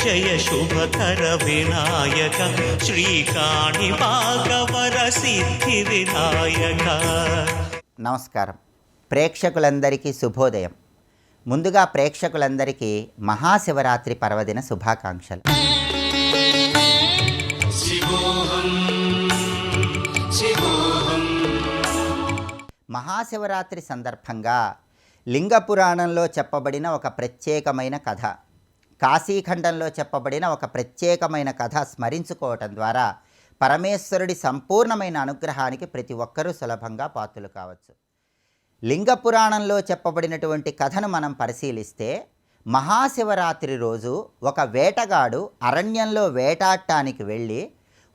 జయ శుభకర వినాయక శ్రీకాణి భాగవర సిద్ధి వినాయక. నమస్కారం. ప్రేక్షకులందరికీ శుభోదయం. ముందుగా ప్రేక్షకులందరికీ మహాశివరాత్రి పర్వదిన శుభాకాంక్షలు. మహాశివరాత్రి సందర్భంగా లింగ పురాణంలో చెప్పబడిన ఒక ప్రత్యేకమైన కథ, కాశీఖండంలో చెప్పబడిన ఒక ప్రత్యేకమైన కథ స్మరించుకోవటం ద్వారా పరమేశ్వరుడి సంపూర్ణమైన అనుగ్రహానికి ప్రతి ఒక్కరూ సులభంగా పాత్రులు కావచ్చు. లింగ పురాణంలో చెప్పబడినటువంటి కథను మనం పరిశీలిస్తే, మహాశివరాత్రి రోజు ఒక వేటగాడు అరణ్యంలో వేటాడటానికి వెళ్ళి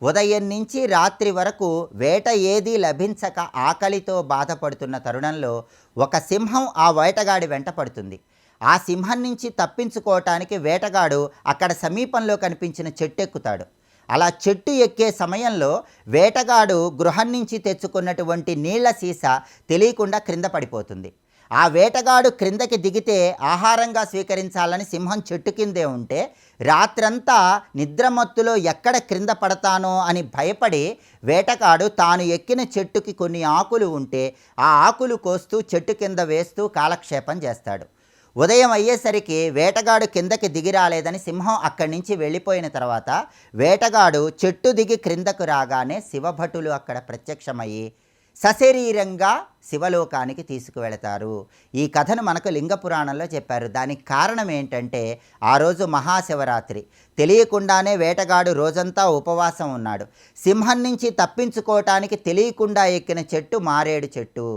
ఉదయం నుంచి రాత్రి వరకు వేట ఏదీ లభించక ఆకలితో బాధపడుతున్న తరుణంలో ఒక సింహం ఆ వేటగాడి వెంట పడుతుంది. ఆ సింహం నుంచి తప్పించుకోవటానికి వేటగాడు అక్కడ సమీపంలో కనిపించిన చెట్టు ఎక్కుతాడు. అలా చెట్టు ఎక్కే సమయంలో వేటగాడు గృహం నుంచి తెచ్చుకున్నటువంటి నీళ్ల సీసా తెలియకుండా క్రింద పడిపోతుంది. ఆ వేటగాడు క్రిందకి దిగితే ఆహారంగా స్వీకరించాలని సింహం చెట్టు కిందే ఉంటే, రాత్రంతా నిద్రమత్తులో ఎక్కడ క్రింద పడతానో అని భయపడి వేటగాడు తాను ఎక్కిన చెట్టుకి కొన్ని ఆకులు ఉంటే ఆ ఆకులు కోస్తూ చెట్టు కింద వేస్తూ కాలక్షేపం చేస్తాడు. ఉదయం అయ్యేసరికి వేటగాడు కిందకి దిగి రాలేదని సింహం అక్కడి నుంచి వెళ్ళిపోయిన తర్వాత వేటగాడు చెట్టు దిగి క్రిందకు రాగానే శివభటులు అక్కడ ప్రత్యక్షమయ్యి సశరీరంగా శివలోకానికి తీసుకువెళతారు. ఈ కథను మనకు లింగ పురాణంలో చెప్పారు. దానికి కారణం ఏంటంటే, ఆ రోజు మహాశివరాత్రి. తెలియకుండానే వేటగాడు రోజంతా ఉపవాసం ఉన్నాడు. సింహం నుంచి తప్పించుకోవటానికి తెలియకుండా ఎక్కిన చెట్టు మారేడు చెట్టు.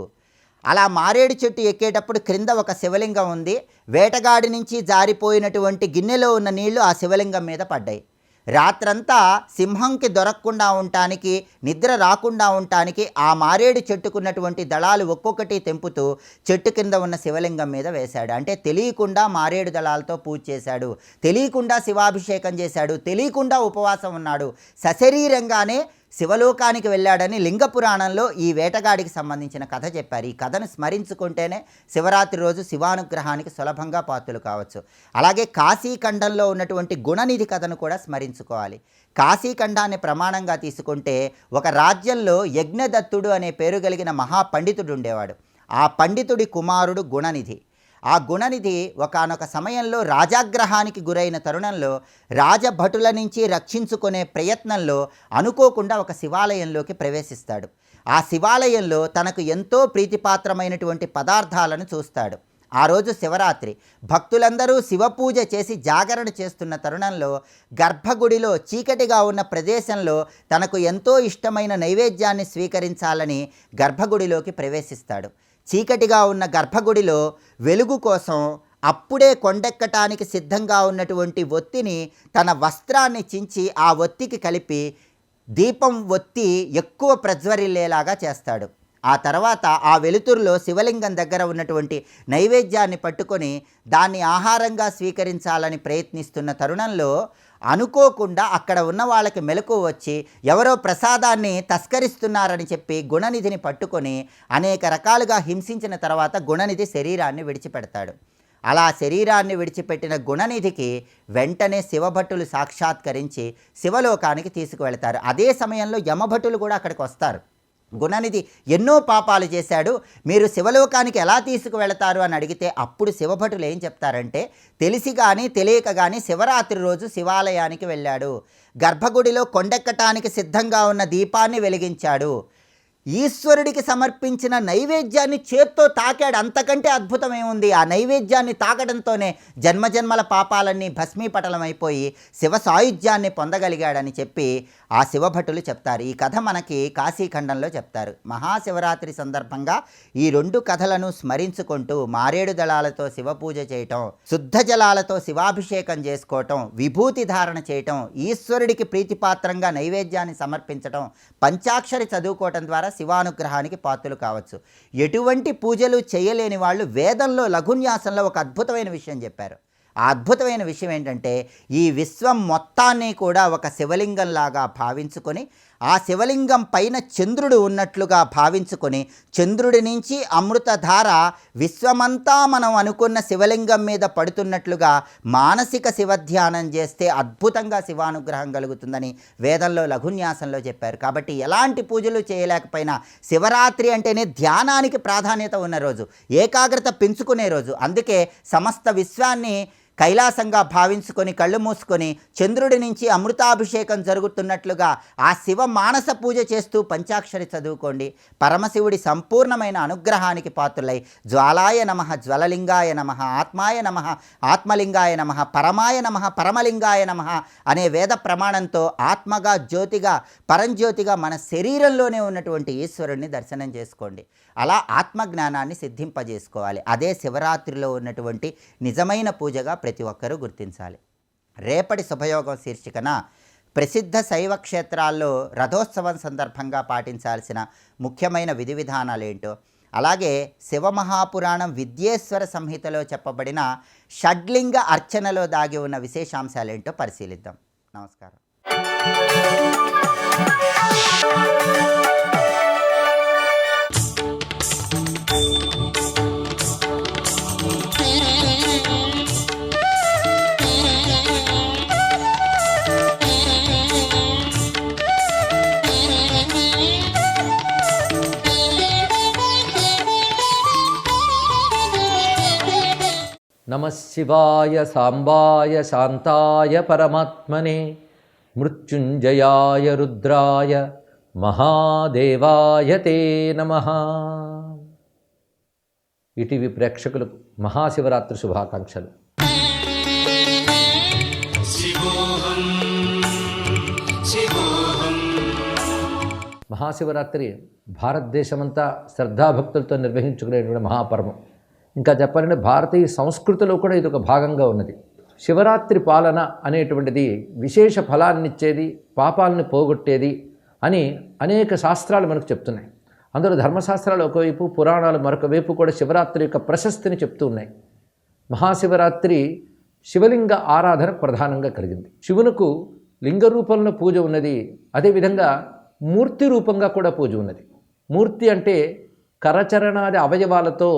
అలా మారేడు చెట్టు ఎక్కేటప్పుడు క్రింద ఒక శివలింగం ఉంది. వేటగాడి నుంచి జారిపోయినటువంటి గిన్నెలో ఉన్న నీళ్లు ఆ శివలింగం మీద పడ్డాయి. రాత్రంతా సింహంకి దొరకకుండా ఉండటానికి, నిద్ర రాకుండా ఉండటానికి ఆ మారేడు చెట్టుకున్నటువంటి దళాలు ఒక్కొక్కటి తెంపుతూ చెట్టు కింద ఉన్న శివలింగం మీద వేశాడు. అంటే తెలియకుండా మారేడు దళాలతో పూజ చేశాడు, తెలియకుండా శివాభిషేకం చేశాడు, తెలియకుండా ఉపవాసం ఉన్నాడు, సశరీరంగానే శివలోకానికి వెళ్ళాడని లింగ పురాణంలో ఈ వేటగాడికి సంబంధించిన కథ చెప్పారు. ఈ కథను స్మరించుకుంటేనే శివరాత్రి రోజు శివానుగ్రహానికి సులభంగా పాత్రులు కావచ్చు. అలాగే కాశీఖండంలో ఉన్నటువంటి గుణనిధి కథను కూడా స్మరించుకోవాలి. కాశీఖండాన్ని ప్రమాణంగా తీసుకుంటే, ఒక రాజ్యంలో యజ్ఞదత్తుడు అనే పేరు కలిగిన మహాపండితుడు ఉండేవాడు. ఆ పండితుడి కుమారుడు గుణనిధి. ఆ గుణనిధి ఒకానొక సమయంలో రాజాగ్రహానికి గురైన తరుణంలో రాజభటుల నుంచి రక్షించుకునే ప్రయత్నంలో అనుకోకుండా ఒక శివాలయంలోకి ప్రవేశిస్తాడు. ఆ శివాలయంలో తనకు ఎంతో ప్రీతిపాత్రమైనటువంటి పదార్థాలను చూస్తాడు. ఆ రోజు శివరాత్రి. భక్తులందరూ శివపూజ చేసి జాగరణ చేస్తున్న తరుణంలో గర్భగుడిలో చీకటిగా ఉన్న ప్రదేశంలో తనకు ఎంతో ఇష్టమైన నైవేద్యాన్ని స్వీకరించాలని గర్భగుడిలోకి ప్రవేశిస్తాడు. చీకటిగా ఉన్న గర్భగుడిలో వెలుగు కోసం అప్పుడే కొండెక్కటానికి సిద్ధంగా ఉన్నటువంటి ఒత్తిని తన వస్త్రాన్ని చించి ఆ ఒత్తికి కలిపి దీపం ఒత్తి ఎక్కువ ప్రజ్వరిల్లేలాగా చేస్తాడు. ఆ తర్వాత ఆ వెలుతురులో శివలింగం దగ్గర ఉన్నటువంటి నైవేద్యాన్ని పట్టుకొని దాన్ని ఆహారంగా స్వీకరించాలని ప్రయత్నిస్తున్న తరుణంలో అనుకోకుండా అక్కడ ఉన్న వాళ్ళకి మెలకువ వచ్చి ఎవరో ప్రసాదాన్ని తస్కరిస్తున్నారని చెప్పి గుణనిధిని పట్టుకొని అనేక రకాలుగా హింసించిన తర్వాత గుణనిధి శరీరాన్ని విడిచిపెడతాడు. అలా శరీరాన్ని విడిచిపెట్టిన గుణనిధికి వెంటనే శివభటులు సాక్షాత్కరించి శివలోకానికి తీసుకువెళతారు. అదే సమయంలో యమభటులు కూడా అక్కడికి వస్తారు. గుణనిధి ఎన్నో పాపాలు చేశాడు, మీరు శివలోకానికి ఎలా తీసుకువెళతారు అని అడిగితే అప్పుడు శివభటులు ఏం చెప్తారంటే, తెలిసి కానీ తెలియక కానీ శివరాత్రి రోజు శివాలయానికి వెళ్ళాడు, గర్భగుడిలో కొండెక్కటానికి సిద్ధంగా ఉన్న దీపాన్ని వెలిగించాడు, ఈశ్వరుడికి సమర్పించిన నైవేద్యాన్ని చేత్తో తాకాడు. అంతకంటే అద్భుతం ఏముంది? ఆ నైవేద్యాన్ని తాకడంతోనే జన్మజన్మల పాపాలన్నీ భస్మీపటలమైపోయి శివ సాయుధ్యాన్ని పొందగలిగాడని చెప్పి ఆ శివభటులు చెప్తారు. ఈ కథ మనకి కాశీఖండంలో చెప్తారు. మహాశివరాత్రి సందర్భంగా ఈ రెండు కథలను స్మరించుకుంటూ మారేడు దళాలతో శివపూజ చేయటం, శుద్ధ జలాలతో శివాభిషేకం చేసుకోవటం, విభూతి ధారణ చేయటం, ఈశ్వరుడికి ప్రీతిపాత్రంగా నైవేద్యాన్ని సమర్పించటం, పంచాక్షరి చదువుకోవటం ద్వారా శివానుగ్రహానికి పాత్రులు కావచ్చు. ఎటువంటి పూజలు చేయలేని వాళ్ళు వేదంలో లఘున్యాసంలో ఒక అద్భుతమైన విషయం చెప్పారు. ఆ అద్భుతమైన విషయం ఏంటంటే, ఈ విశ్వం మొత్తాన్ని కూడా ఒక శివలింగంలాగా భావించుకొని ఆ శివలింగం పైన చంద్రుడు ఉన్నట్లుగా భావించుకొని చంద్రుడి నుంచి అమృతధార విశ్వమంతా మనం అనుకున్న శివలింగం మీద పడుతున్నట్లుగా మానసిక శివధ్యానం చేస్తే అద్భుతంగా శివానుగ్రహం కలుగుతుందని వేదంలో లఘున్యాసంలో చెప్పారు. కాబట్టి ఎలాంటి పూజలు చేయలేకపోయినా శివరాత్రి అంటేనే ధ్యానానికి ప్రాధాన్యత ఉన్న రోజు, ఏకాగ్రత పెంచుకునే రోజు. అందుకే సమస్త విశ్వాన్ని కైలాసంగా భావించుకొని కళ్ళు మూసుకొని చంద్రుడి నుంచి అమృతాభిషేకం జరుగుతున్నట్లుగా ఆ శివ మానస పూజ చేస్తూ పంచాక్షరి చదువుకోండి. పరమశివుడి సంపూర్ణమైన అనుగ్రహానికి పాత్రులై జ్వాలాయ నమః జ్వలలింగాయ నమః ఆత్మాయ నమః ఆత్మలింగాయ నమః పరమాయ నమః పరమలింగాయ నమః అనే వేద ప్రమాణంతో ఆత్మగా జ్యోతిగా పరంజ్యోతిగా మన శరీరంలోనే ఉన్నటువంటి ఈశ్వరుణ్ణి దర్శనం చేసుకోండి. అలా ఆత్మజ్ఞానాన్ని సిద్ధింపజేసుకోవాలి. అదే శివరాత్రిలో ఉన్నటువంటి నిజమైన పూజగా ప్రతి ఒక్కరూ గుర్తించాలి. రేపటి శుభయోగం శీర్షికన ప్రసిద్ధ శైవ క్షేత్రాల్లో రథోత్సవం సందర్భంగా పాటించాల్సిన ముఖ్యమైన విధి విధానాలు ఏంటో, అలాగే శివమహాపురాణం విద్యేశ్వర సంహితలో చెప్పబడిన షడ్లింగ అర్చనలో దాగి ఉన్న విశేషాంశాలేంటో పరిశీలిద్దాం. నమస్కారం. నమః శివాయ సాంబాయ శాంతాయ పరమాత్మనే మృత్యుంజయాయ రుద్రాయ మహాదేవాయ తే నమః. ఈటీవీ ప్రేక్షకులకు మహాశివరాత్రి శుభాకాంక్షలు. మహాశివరాత్రి భారతదేశమంతా శ్రద్ధాభక్తులతో నిర్వహించుకునేటువంటి మహాపర్వం. ఇంకా చెప్పాలంటే భారతీయ సంస్కృతిలో కూడా ఇది ఒక భాగంగా ఉన్నది. శివరాత్రి పాలన అనేటువంటిది విశేష ఫలాన్నిచ్చేది, పాపాలను పోగొట్టేది అని అనేక శాస్త్రాలు మనకు చెప్తున్నాయి. అందులో ధర్మశాస్త్రాలు ఒకవైపు, పురాణాలు మరొక వైపు కూడా శివరాత్రి యొక్క ప్రశస్తిని చెప్తూ ఉన్నాయి. మహాశివరాత్రి శివలింగ ఆరాధన ప్రధానంగా కలిగింది. శివునకు లింగ రూపంలో పూజ ఉన్నది, అదేవిధంగా మూర్తి రూపంగా కూడా పూజ ఉన్నది. మూర్తి అంటే కరచరణాది అవయవాలతో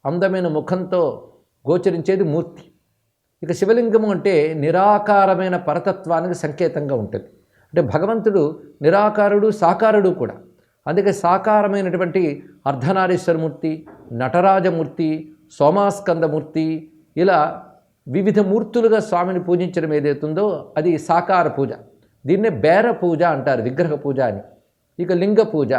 అందమైన ముఖంతో గోచరించేది మూర్తి. ఇక శివలింగము అంటే నిరాకారమైన పరతత్వానికి సంకేతంగా ఉంటుంది. అంటే భగవంతుడు నిరాకారుడు, సాకారుడు కూడా. అందుకే సాకారమైనటువంటి అర్ధనారీశ్వరమూర్తి, నటరాజమూర్తి, సోమాస్కందమూర్తి, ఇలా వివిధ మూర్తులుగా స్వామిని పూజించడం ఏదైతుందో అది సాకార పూజ. దీన్నే బేర పూజ అంటారు, విగ్రహ పూజ అని. ఇక లింగ పూజ,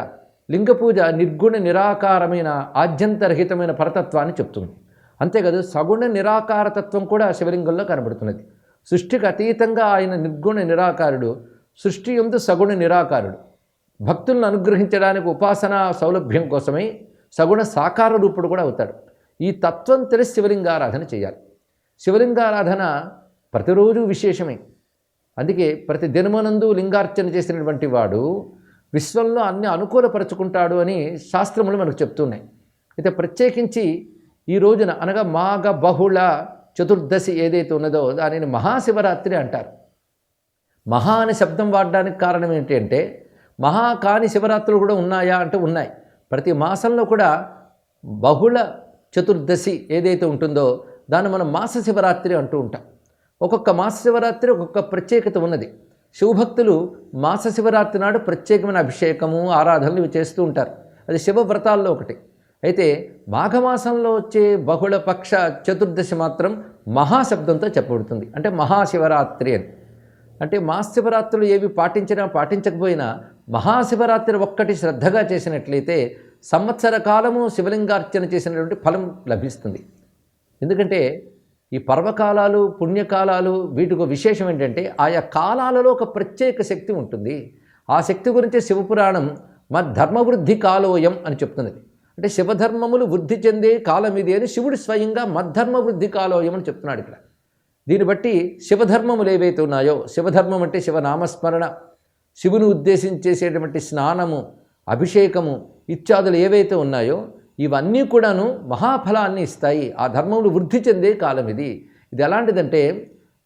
లింగ పూజ నిర్గుణ నిరాకారమైన ఆద్యంతరహితమైన పరతత్వాన్ని చెప్తుంది. అంతేకాదు సగుణ నిరాకారతత్వం కూడా శివలింగంలో కనబడుతున్నది. సృష్టికి అతీతంగా ఆయన నిర్గుణ నిరాకారుడు, సృష్టి యందు సగుణ నిరాకారుడు. భక్తులను అనుగ్రహించడానికి ఉపాసనా సౌలభ్యం కోసమై సగుణ సాకార రూపుడు కూడా అవుతాడు. ఈ తత్వం తెలిసి శివలింగారాధన చేయాలి. శివలింగారాధన ప్రతిరోజు విశేషమే. అందుకే ప్రతి దినమనందు లింగార్చన చేసినటువంటి వాడు విశ్వంలో అన్ని అనుకూలపరుచుకుంటాడు అని శాస్త్రములు మనకు చెప్తున్నాయి. అయితే ప్రత్యేకించి ఈ రోజున అనగా మాఘ బహుళ చతుర్దశి ఏదైతే ఉన్నదో దానిని మహాశివరాత్రి అంటారు. మహా అనే శబ్దం వాడడానికి కారణం ఏంటి అంటే, మహా కాని శివరాత్రులు కూడా ఉన్నాయా అంటే ఉన్నాయి. ప్రతి మాసంలో కూడా బహుళ చతుర్దశి ఏదైతే ఉంటుందో దాన్ని మనం మాస శివరాత్రి అంటూ ఉంటాం. ఒక్కొక్క మాస శివరాత్రి ఒక్కొక్క ప్రత్యేకత ఉన్నది. శివభక్తులు మాస శివరాత్రి నాడు ప్రత్యేకమైన అభిషేకము, ఆరాధనలు ఇవి చేస్తూ ఉంటారు. అది శివవ్రతాల్లో ఒకటి. అయితే మాఘమాసంలో వచ్చే బహుళ పక్ష చతుర్దశి మాత్రం మహాశబ్దంతో చెప్పబడుతుంది. అంటే మహాశివరాత్రి అని. అంటే మహాశివరాత్రులు ఏవి పాటించినా పాటించకపోయినా మహాశివరాత్రి ఒక్కటి శ్రద్ధగా చేసినట్లయితే సంవత్సర కాలము శివలింగార్చన చేసినటువంటి ఫలం లభిస్తుంది. ఎందుకంటే ఈ పర్వకాలాలు, పుణ్యకాలాలు వీటికి విశేషం ఏంటంటే ఆయా కాలాలలో ఒక ప్రత్యేక శక్తి ఉంటుంది. ఆ శక్తి గురించి శివపురాణం మద్ధర్మవృద్ధి కాలోయం అని చెప్తున్నది. అంటే శివధర్మములు వృద్ధి చెందే కాలం ఇది అని శివుడు స్వయంగా మద్ధర్మ వృద్ధి కాలోయం అని చెప్తున్నాడు ఇక్కడ. దీన్ని బట్టి శివధర్మములు ఏవైతే ఉన్నాయో, శివధర్మం అంటే శివనామస్మరణ, శివుని ఉద్దేశించేసేటువంటి స్నానము, అభిషేకము ఇత్యాదులు ఏవైతే ఉన్నాయో ఇవన్నీ కూడాను మహాఫలాన్ని ఇస్తాయి. ఆ ధర్మములు వృద్ధి చెందే కాలం ఇది. ఇది ఎలాంటిదంటే,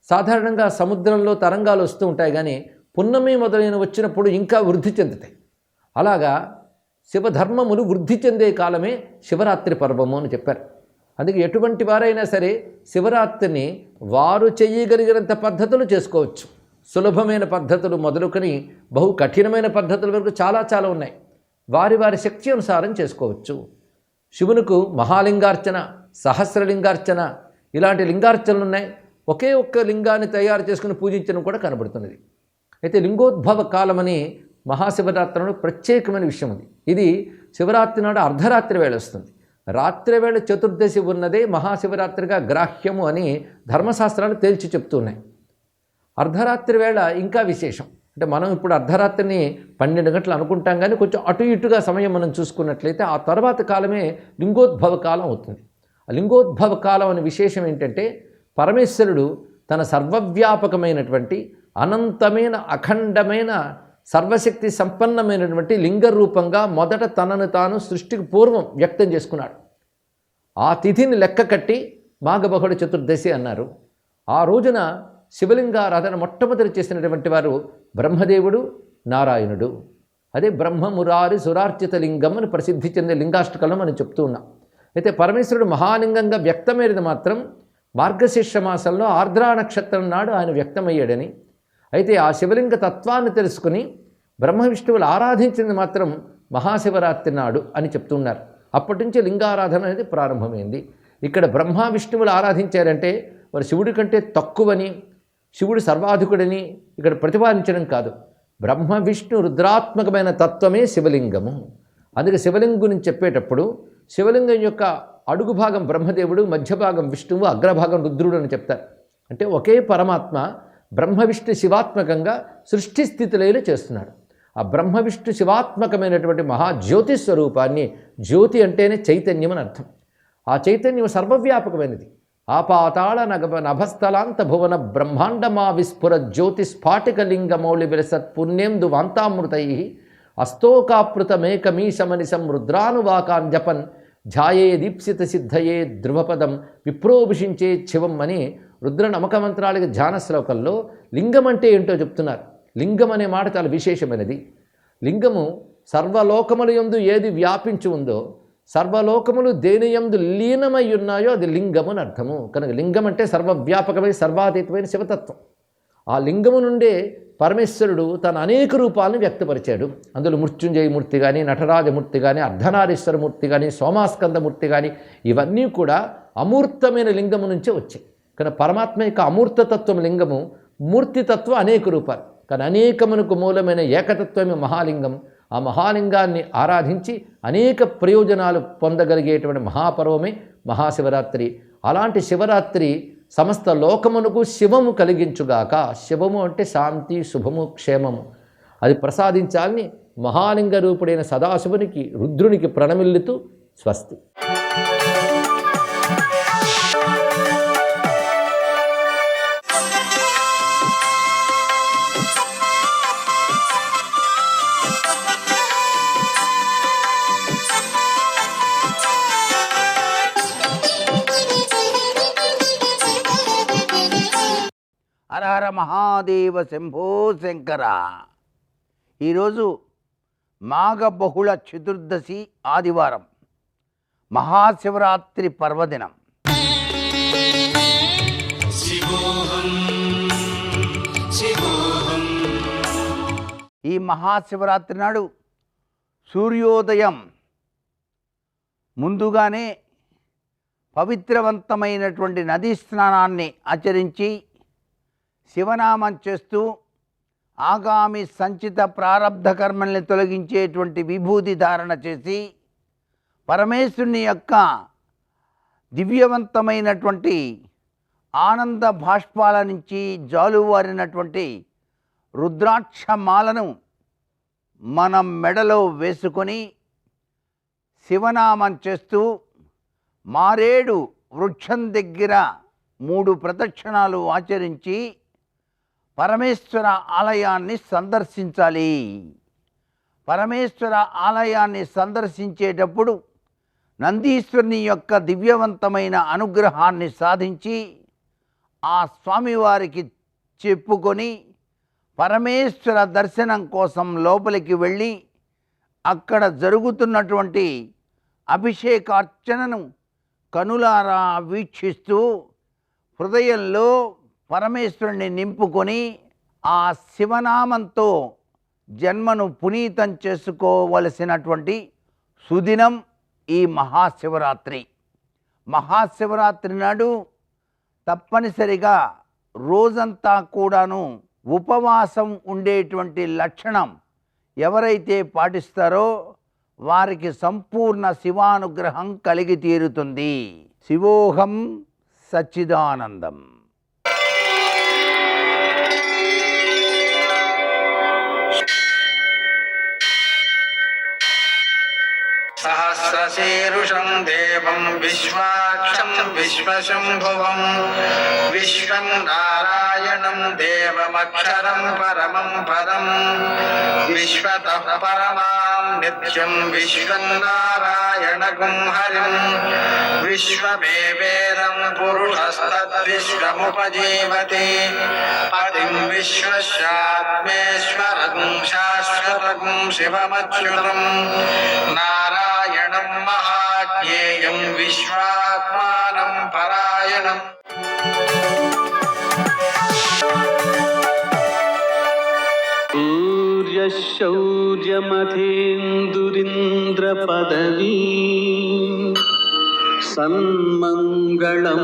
సాధారణంగా సముద్రంలో తరంగాలు వస్తూ ఉంటాయి, కానీ పున్నమి మొదలైన వచ్చినప్పుడు ఇంకా వృద్ధి చెందుతాయి. అలాగా శివధర్మములు వృద్ధి చెందే కాలమే శివరాత్రి పర్వము అని చెప్పారు. అందుకే ఎటువంటి వారైనా సరే శివరాత్రిని వారు చేయగలిగినంత పద్ధతులు చేసుకోవచ్చు. సులభమైన పద్ధతులు మొదలుకొని బహు కఠినమైన పద్ధతుల వరకు చాలా చాలా ఉన్నాయి. వారి వారి శక్తి అనుసారం చేసుకోవచ్చు. శివునికి మహాలింగార్చన, సహస్రలింగార్చన ఇలాంటి లింగార్చనలు ఉన్నాయి. ఒకే ఒక్క లింగాన్ని తయారు చేసుకుని పూజించడం కూడా కనబడుతున్నది. అయితే లింగోద్భవ కాలమని మహాశివరాత్రిలో ప్రత్యేకమైన విషయం ఉంది. ఇది శివరాత్రి నాడు అర్ధరాత్రి వేళ వస్తుంది. రాత్రి వేళ చతుర్దశి ఉన్నదే మహాశివరాత్రిగా గ్రాహ్యము అని ధర్మశాస్త్రాలు తేల్చి చెప్తున్నాయి. అర్ధరాత్రి వేళ ఇంకా విశేషం. అంటే మనం ఇప్పుడు అర్ధరాత్రిని 12 గంటలు అనుకుంటాం, కానీ కొంచెం అటు ఇటుగా సమయం మనం చూసుకున్నట్లయితే ఆ తర్వాత కాలమే లింగోద్భవ కాలం అవుతుంది. ఆ లింగోద్భవ కాలం అనే విశేషం ఏంటంటే పరమేశ్వరుడు తన సర్వవ్యాపకమైనటువంటి అనంతమైన అఖండమైన సర్వశక్తి సంపన్నమైనటువంటి లింగ రూపంగా మొదట తనను తాను సృష్టికి పూర్వం వ్యక్తం చేసుకున్నాడు. ఆ తిథిని లెక్క కట్టి మాఘబహుళ చతుర్దశి అన్నారు. ఆ రోజున శివలింగారాధన మొట్టమొదటి చేసినటువంటి వారు బ్రహ్మదేవుడు, నారాయణుడు. అదే బ్రహ్మమురారి సురార్చిత లింగం అని ప్రసిద్ధి చెందే లింగాష్టకలం అని చెప్తూ ఉన్నాం. అయితే పరమేశ్వరుడు మహాలింగంగా వ్యక్తమైనది మాత్రం మార్గశీర్ష మాసంలో ఆర్ద్రా నక్షత్రం నాడు ఆయన వ్యక్తమయ్యాడని. అయితే ఆ శివలింగ తత్వాన్ని తెలుసుకుని బ్రహ్మ విష్ణువులు ఆరాధించింది మాత్రం మహాశివరాత్రి నాడు అని చెప్తున్నారు. అప్పటి నుంచి లింగారాధన అనేది ప్రారంభమైంది. ఇక్కడ బ్రహ్మ విష్ణువులు ఆరాధించారంటే వారు శివుడి కంటే తక్కువని, శివుడు సర్వాధికుడని ఇక్కడ ప్రతిపాదించడం కాదు. బ్రహ్మ విష్ణు రుద్రాత్మకమైన తత్వమే శివలింగము. అందుకే శివలింగం గురించి చెప్పేటప్పుడు శివలింగం యొక్క అడుగు భాగం బ్రహ్మదేవుడు, మధ్య భాగం విష్ణువు, అగ్రభాగం రుద్రుడు అని చెప్తారు. అంటే ఒకే పరమాత్మ బ్రహ్మ విష్ణు శివాత్మకంగా సృష్టి స్థితిలైలు చేస్తున్నాడు. ఆ బ్రహ్మ విష్ణు శివాత్మకమైనటువంటి మహాజ్యోతి స్వరూపాన్ని, జ్యోతి అంటేనే చైతన్యం అని అర్థం. ఆ చైతన్యం సర్వవ్యాపకమైనది. ఆపాతాళ నభస్థలాంత భువన బ్రహ్మాండమా విస్ఫుర జ్యోతి స్ఫాటిక లింగ మౌళి విలసత్ పుణ్యేందు వాంతామృతై అస్తోకాపృతమేకమీశమనిశం రుద్రానువాకాన్ జపన్ ధ్యాయే దీప్సిత సిద్ధయే ధ్రువపదం విప్రోభిషించే శివం అని రుద్ర నమక మంత్రాలకి ధ్యాన శ్లోకంలో లింగం అంటే ఏంటో చెప్తున్నారు. లింగం అనే మాట చాలా విశేషమైనది. లింగము సర్వలోకముల యందు ఏది వ్యాపించి ఉందో, సర్వలోకములు దేని యందు లీనమై ఉన్నాయో అది లింగము అని అర్థము. కనుక లింగం అంటే సర్వవ్యాపకమైన సర్వాతీతమైన శివతత్వం. ఆ లింగము నుండే పరమేశ్వరుడు తన అనేక రూపాలను వ్యక్తపరిచాడు. అందులో మృత్యుంజయమూర్తి కానీ, నటరాజమూర్తి కానీ, అర్ధనారీశ్వరమూర్తి కానీ, సోమాస్కందమూర్తి కానీ ఇవన్నీ కూడా అమూర్తమైన లింగము నుంచే వచ్చాయి. కానీ పరమాత్మ యొక్క అమూర్తతత్వం లింగము, మూర్తితత్వం అనేక రూపాలు. కానీ అనేకమునకు మూలమైన ఏకతత్వమే మహాలింగం. ఆ మహాలింగాన్ని ఆరాధించి అనేక ప్రయోజనాలు పొందగలిగేటువంటి మహాపర్వమే మహాశివరాత్రి. అలాంటి శివరాత్రి సమస్త లోకమునకు శివము కలిగించుగాక. శివము అంటే శాంతి, శుభము, క్షేమము. అది ప్రసాదించాలని మహాలింగ రూపుడైన సదాశివునికి, రుద్రునికి ప్రణమిల్లుతూ స్వస్తి. హర హర మహాదేవ శంభో శంకర. ఈరోజు మాఘ బహుళ చతుర్దశి ఆదివారం, మహాశివరాత్రి పర్వదినం. ఈ మహాశివరాత్రి నాడు సూర్యోదయం ముందుగానే పవిత్రవంతమైనటువంటి నదీ స్నానాన్ని ఆచరించి శివనామం చేస్తూ ఆగామి సంచిత ప్రారబ్ధ కర్మల్ని తొలగించేటువంటి విభూతి ధారణ చేసి పరమేశ్వరుని యొక్క దివ్యవంతమైనటువంటి ఆనంద బాష్పాల నుంచి జాలువారినటువంటి రుద్రాక్షమాలను మనం మెడలో వేసుకొని శివనామం చేస్తూ మారేడు వృక్షం దగ్గర 3 ప్రదక్షిణాలు ఆచరించి పరమేశ్వర ఆలయాన్ని సందర్శించాలి. పరమేశ్వర ఆలయాన్ని సందర్శించేటప్పుడు నందీశ్వరుని యొక్క దివ్యవంతమైన అనుగ్రహాన్ని సాధించి ఆ స్వామివారికి చెప్పుకొని పరమేశ్వర దర్శనం కోసం లోపలికి వెళ్ళి అక్కడ జరుగుతున్నటువంటి అభిషేకార్చనను కనులారా వీక్షిస్తూ హృదయంలో పరమేశ్వరుని నింపుకొని ఆ శివనామంతో జన్మను పునీతం చేసుకోవలసినటువంటి సుదినం ఈ మహాశివరాత్రి. మహాశివరాత్రి నాడు తప్పనిసరిగా రోజంతా కూడాను ఉపవాసం ఉండేటువంటి లక్షణం ఎవరైతే పాటిస్తారో వారికి సంపూర్ణ శివానుగ్రహం కలిగి తీరుతుంది. శివోహం సచ్చిదానందం. సహస్రశీరుషం దేవం విశ్వాక్షం విశ్వశంభువం విశ్వం నారాయణం దేవమక్షరం పరమం పదం విశ్వతః పరమాం నిత్యం విశ్వం నారాయణగుం హరిం విశ్వమేవేదం పురుషస్తద్విశ్వముపజీవతి పతిం విశ్వస్యాత్మేశ్వరం శాశ్వతం శివమచ్యుతం నారాయణం మహాజ్ఞేయం విశ్వాత్మానం పరాయణం. శౌర్యమథేందురింద్రపదవీ సన్మంగళం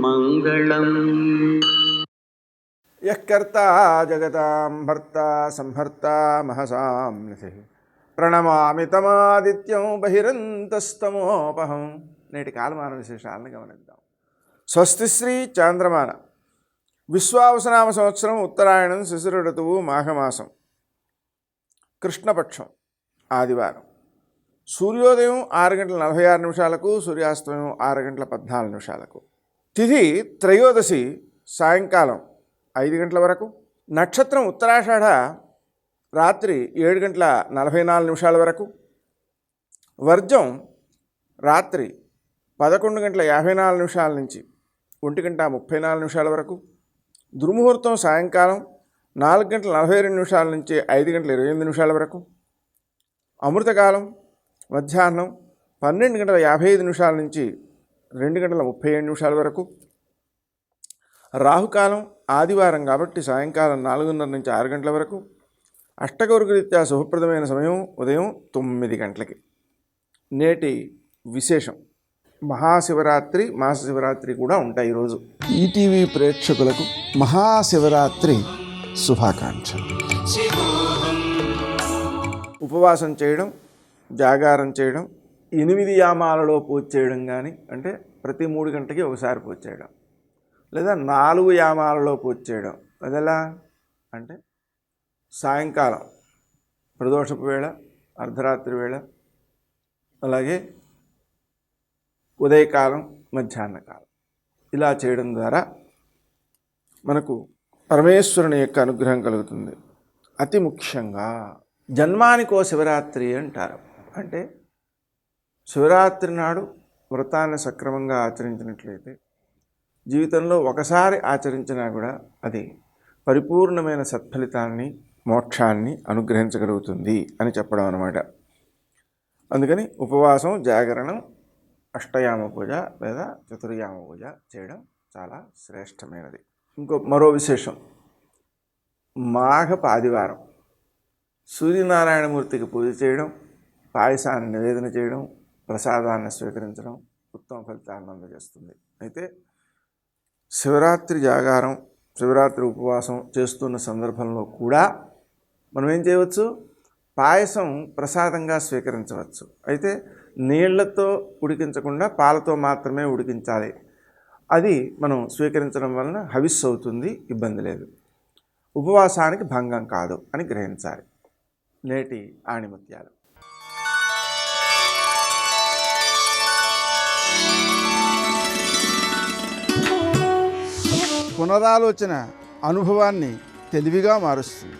మంగళం. యః కర్తా జగతాం భర్తా సంహర్తా మహసాం నిధిః ప్రణమామి తమాదిత్యం బహిరంతస్తమోపహం. నేటి కాలమాన విశేషాలను గమనిద్దాం. స్వస్తి శ్రీ చాంద్రమాన విశ్వావసనామ సంవత్సరం ఉత్తరాయణం శిశిర ఋతువు మాఘమాసం కృష్ణపక్షం ఆదివారం. సూర్యోదయం 6:46 సూర్యాస్తమయం 6:14. తిథి త్రయోదశి సాయంకాలం 5 గంటల వరకు. నక్షత్రం ఉత్తరాషాఢ రాత్రి 7:44 వరకు. వర్జం రాత్రి 11:54 నుంచి 1:34 వరకు. దుర్ముహూర్తం సాయంకాలం 4:42 నుంచి 5:28 వరకు. అమృతకాలం మధ్యాహ్నం 12:55 నుంచి 2:37 వరకు. రాహుకాలం ఆదివారం కాబట్టి సాయంకాలం 4:30 నుంచి 6 గంటల వరకు. అష్టగౌరగరీత్యా శుభప్రదమైన సమయం ఉదయం 9 గంటలకి. నేటి విశేషం మహాశివరాత్రి, మాసశివరాత్రి కూడా ఉంటాయి ఈరోజు. ఈటీవీ ప్రేక్షకులకు మహాశివరాత్రి శుభాకాంక్షలు. ఉపవాసం చేయడం, జాగారం చేయడం, 8 యామాలలో పూజ చేయడం కానీ, అంటే ప్రతి 3 గంటలకి ఒకసారి పూజ చేయడం, లేదా 4 యామాలలో పూజ చేయడం. అదెలా అంటే సాయంకాలం ప్రదోషపు వేళ, అర్ధరాత్రి వేళ, అలాగే ఉదయకాలం, మధ్యాహ్నకాలం ఇలా చేయడం ద్వారా మనకు పరమేశ్వరుని యొక్క అనుగ్రహం కలుగుతుంది. అతి ముఖ్యంగా జన్మానికో శివరాత్రి అంటారు. అంటే శివరాత్రి నాడు వ్రతాన్ని సక్రమంగా ఆచరించినట్లయితే జీవితంలో ఒకసారి ఆచరించినా కూడా అది పరిపూర్ణమైన సత్ఫలితాన్ని, మోక్షాన్ని అనుగ్రహించగలుగుతుంది అని చెప్పడం అన్నమాట. అందుకని ఉపవాసం, జాగరణం, అష్టయామ పూజ లేదా చతుర్యామ పూజ చేయడం చాలా శ్రేష్టమైనది. మరో విశేషం, మాఘపు ఆదివారం సూర్యనారాయణమూర్తికి పూజ చేయడం, పాయసాన్ని నివేదన చేయడం, ప్రసాదాన్ని స్వీకరించడం ఉత్తమ ఫలితాలను అందజేస్తుంది. అయితే శివరాత్రి జాగారం, శివరాత్రి ఉపవాసం చేస్తున్న సందర్భంలో కూడా మనం ఏం చేయవచ్చు, పాయసం ప్రసాదంగా స్వీకరించవచ్చు. అయితే నీళ్లతో ఉడికించకుండా పాలతో మాత్రమే ఉడికించాలి. అది మనం స్వీకరించడం వలన హవిస్సు అవుతుంది, ఇబ్బంది లేదు, ఉపవాసానికి భంగం కాదు అని గ్రహించాలి. నేటి ఆణిముత్యాలు. పునరాలోచన అనుభవాన్ని తెలివిగా మారుస్తుంది.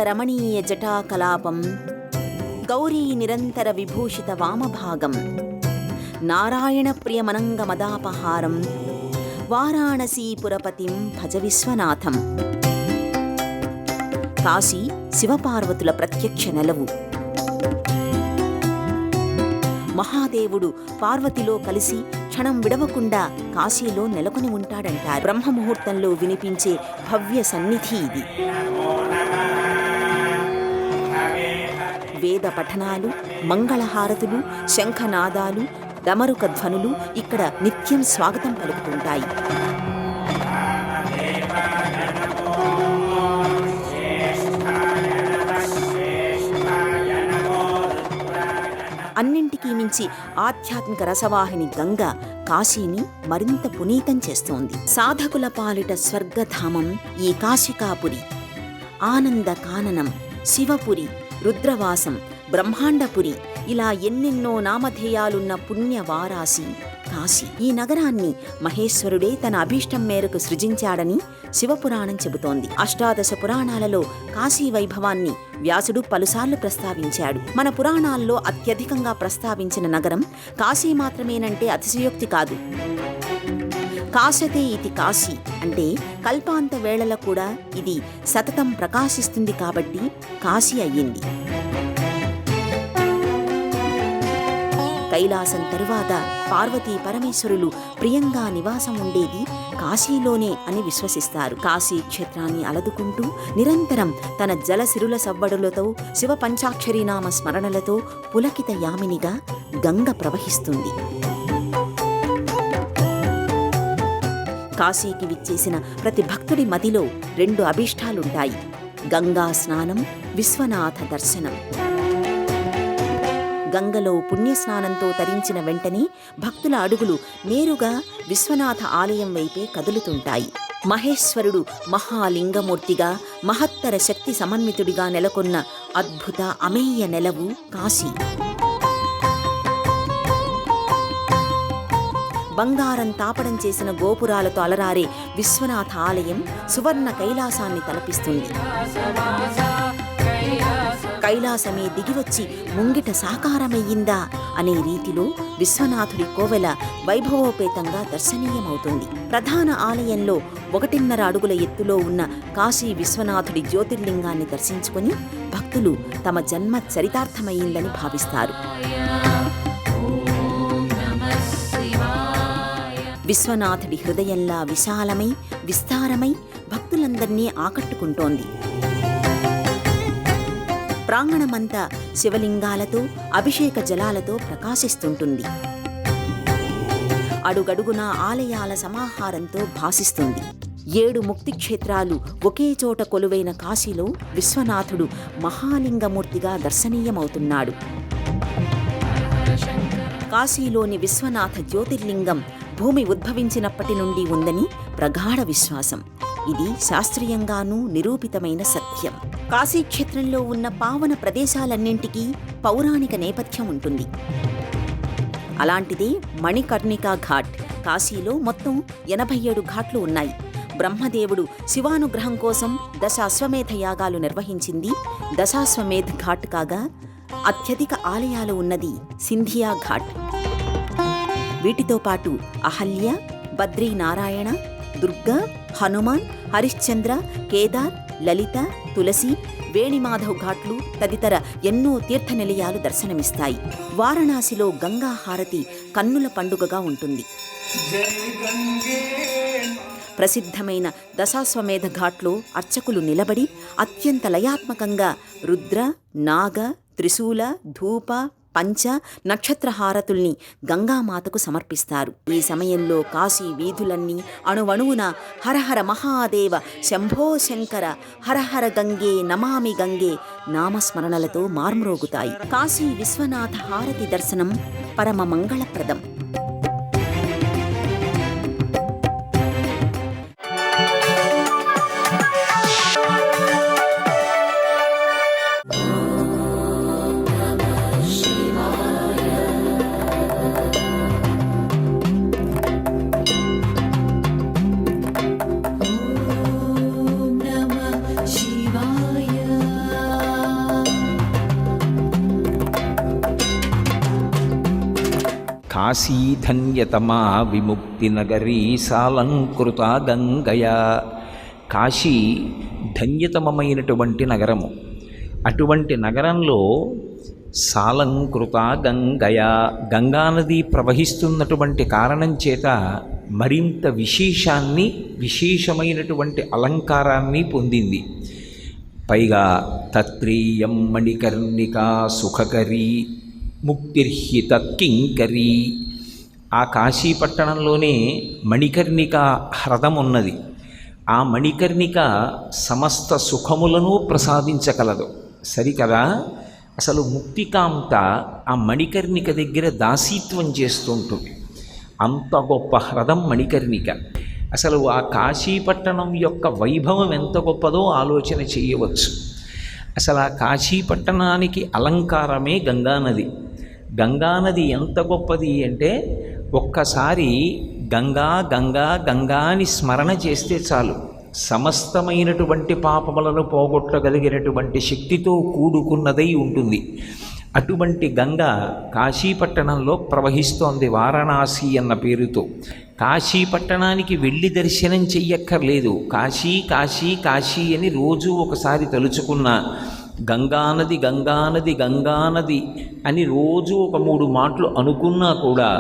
రమణీయ జటాకలాపం గౌరీ నిరంతర విభూషిత వామభాగం నారాయణ ప్రియమనంగమదాపహారం వారాణసీపురపతిం భజ విశ్వనాథం. కాశీ శివపార్వతుల ప్రత్యక్ష నెలవు. మహాదేవుడు పార్వతిలో కలిసి క్షణం విడవకుండా కాశీలో నెలకొని ఉంటాడంటారు. బ్రహ్మముహూర్తంలో వినిపించే భవ్య సన్నిధి ఇది. వేద పఠనాలు, మంగళహారతులు, శంఖనాదాలు, డమరుక ధ్వనులు ఇక్కడ నిత్యం స్వాగతం పలుకుతుంటాయి. అన్నింటికీ మించి ఆధ్యాత్మిక రసవాహిని గంగ కాశీని మరింత పునీతం చేస్తోంది. సాధకుల పాలిట స్వర్గధామం ఈ కాశికాపురి. ఆనంద కాననం, శివపురి, రుద్రవాసం, బ్రహ్మాండపురి ఇలా ఎన్నెన్నో నామధేయాలున్న పుణ్య వారాసి కాశీ. ఈ నగరాన్ని మహేశ్వరుడే తన అభీష్టం మేరకు సృజించాడని శివపురాణం చెబుతోంది. అష్టాదశ పురాణాలలో కాశీ వైభవాన్ని వ్యాసుడు పలుసార్లు ప్రస్తావించాడు. మన పురాణాల్లో అత్యధికంగా ప్రస్తావించిన నగరం కాశీ మాత్రమేనంటే అతిశయోక్తి కాదు. కాశతే ఇది కాశీ అంటే కల్పాంత వేళల కూడా ఇది సతతం ప్రకాశిస్తుంది కాబట్టి కాశీ అయ్యింది. కైలాసం తరువాత పార్వతీ పరమేశ్వరులు ప్రియంగా నివాసం ఉండేది కాశీలోనే అని విశ్వసిస్తారు. కాశీ క్షేత్రాన్ని అలదుకుంటూ నిరంతరం తన జలసిరుల సవ్వడులతో శివ పంచాక్షరీనామ స్మరణలతో పులకిత యామినిగా గంగ ప్రవహిస్తుంది. కాశీకి విచ్చేసిన ప్రతి భక్తుడి మదిలో 2 అభీష్టాలుంటాయి: గంగా స్నానం, విశ్వనాథ దర్శనం. గంగలో పుణ్యస్నానంతో తరించిన వెంటనే భక్తుల అడుగులు నేరుగా విశ్వనాథ ఆలయం వైపే కదులుతుంటాయి. మహేశ్వరుడు మహాలింగమూర్తిగా మహత్తర శక్తి సమన్వితుడిగా నెలకొన్న అద్భుత అమేయ నెలవు కాశీ. బంగారం తాపడం చేసిన గోపురాలతో అలరారే విశ్వనాథ ఆలయం సువర్ణ కైలాసాన్ని తలపిస్తుంది. కైలాసమే దిగివచ్చి ముంగిట సాకారమయ్యిందా అనే రీతిలో విశ్వనాథుడి కోవెల వైభవోపేతంగా దర్శనీయమవుతుంది. ప్రధాన ఆలయంలో 1.5 అడుగుల ఎత్తులో ఉన్న కాశీ విశ్వనాథుడి జ్యోతిర్లింగాన్ని దర్శించుకుని భక్తులు తమ జన్మ చరితార్థమయ్యిందని భావిస్తారు. విశ్వనాథుడి హృదయంలా విశాలమై విస్తారమై భక్తులందర్నీ ఆకట్టుకుంటోంది. ప్రాంగణమంతా శివలింగాలతో అభిషేక జలాలతో ప్రకాశిస్తుంటుంది. అడుగడుగునా ఆలయాల సమాహారంతో భాసిస్తుంది. 7 ముక్తి క్షేత్రాలు ఒకే చోట కొలువైన కాశీలో విశ్వనాథుడు మహాలింగమూర్తిగా దర్శనీయమవుతున్నాడు. కాశీలోని విశ్వనాథ జ్యోతిర్లింగం భూమి ఉద్భవించినప్పటి నుండి ఉందని ప్రగాఢ విశ్వాసం. ఇది శాస్త్రీయంగానూ నిరూపితమైన సత్యం. కాశీక్షేత్రంలో ఉన్న పావన ప్రదేశాలన్నింటికీ పౌరాణిక నేపథ్యం ఉంటుంది. అలాంటిదే మణికర్ణికా ఘాట్. కాశీలో మొత్తం 87 ఘాట్లు ఉన్నాయి. బ్రహ్మదేవుడు శివానుగ్రహం కోసం 10 అశ్వమేధ యాగాలు నిర్వహించింది దశాశ్వమేధ్ ఘాట్ కాగా, అత్యధిక ఆలయాలు ఉన్నది సింధియా ఘాట్. వీటితో పాటు అహల్య, బద్రీనారాయణ, దుర్గా, హనుమాన్, హరిశ్చంద్ర, కేదార్, లలిత, తులసి, వేణిమాధవ్ ఘాట్లు తదితర ఎన్నో తీర్థ నిలయాలు దర్శనమిస్తాయి. వారణాసిలో గంగా హారతి కన్నుల పండుగగా ఉంటుంది. ప్రసిద్ధమైన దశాశ్వమేధ ఘాట్లో అర్చకులు నిలబడి అత్యంత లయాత్మకంగా రుద్ర, నాగ, త్రిశూల, ధూప, పంచ, నక్షత్ర హారతుల్ని గంగామాతకు సమర్పిస్తారు. ఈ సమయంలో కాశీ వీధులన్నీ అణువణువున హరహర మహాదేవ, శంభో శంకర, హరహర గంగే, నమామి గంగే నామస్మరణలతో మార్మ్రోగుతాయి. కాశీ విశ్వనాథ హారతి దర్శనం పరమ మంగళప్రదం. కాశీధన్యతమా విముక్తినగరీ సాలంకృత గంగయా. కాశీ ధన్యతమమైనటువంటి నగరము. అటువంటి నగరంలో సాలంకృత గంగయా, గంగానది ప్రవహిస్తున్నటువంటి కారణం చేత మరింత విశేషమైనటువంటి అలంకారాన్ని పొందింది. పైగా తత్రేయం మణికర్ణికా సుఖకరీ ముక్తిర్హిత కింకరీ. ఆ కాశీపట్టణంలోనే మణికర్ణిక హ్రదం ఉన్నది. ఆ మణికర్ణిక సమస్త సుఖములను ప్రసాదించగలదు. సరికదా? అసలు ముక్తికాంత ఆ మణికర్ణిక దగ్గర దాసీత్వం చేస్తుంటుంది. అంత గొప్ప హ్రదం మణికర్ణిక. అసలు ఆ కాశీపట్టణం యొక్క వైభవం ఎంత గొప్పదో ఆలోచన చేయవచ్చు. అసలు ఆ కాశీపట్టణానికి అలంకారమే గంగానది. గంగానది ఎంత గొప్పది అంటే ఒక్కసారి గంగా గంగా గంగా అని స్మరణ చేస్తే చాలు, సమస్తమైనటువంటి పాపములను పోగొట్టగలిగినటువంటి శక్తితో కూడుకున్నదై ఉంటుంది. అటువంటి గంగ కాశీపట్టణంలో ప్రవహిస్తోంది, వారణాసి అన్న పేరుతో. కాశీపట్టణానికి వెళ్ళి దర్శనం చెయ్యక్కర్లేదు. కాశీ కాశీ కాశీ అని రోజు ఒకసారి తలుచుకున్న గంగానది గంగానది గంగానది అని రోజు ఒక 3 మాటలు అనుకున్నా కూడా